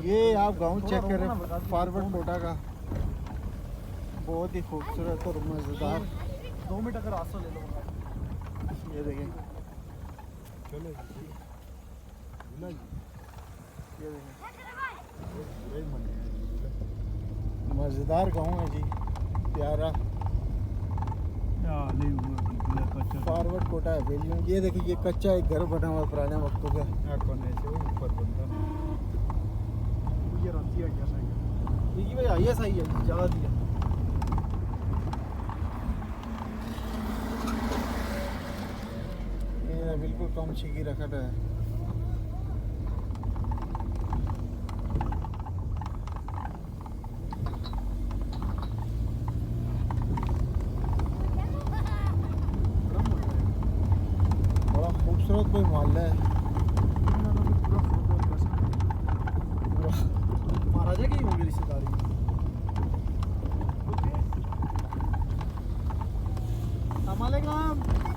ये आप गांव चेक करें फॉरवर्ड कोटा का, बहुत ही खूबसूरत और मज़ेदार। 2 मीटर का रास्ता ले लो। ये देखें, चलो ये देखें, मज़ेदार गांव है जी, प्यारा। फॉरवर्ड कोटा है वेलियम। ये देखिए, ये कच्चा एक घर बना हुआ पुराने वक्तों का। ये राती आ गया सही ये भाई आई है, सही है ज़्यादा दिया। ये बिल्कुल कम छिकी रखा है। बड़ा खूबसूरत कोई मोहल्ला है। महाराजा की होगी रिश्तेदारी। अस्सलाम वालेकुम।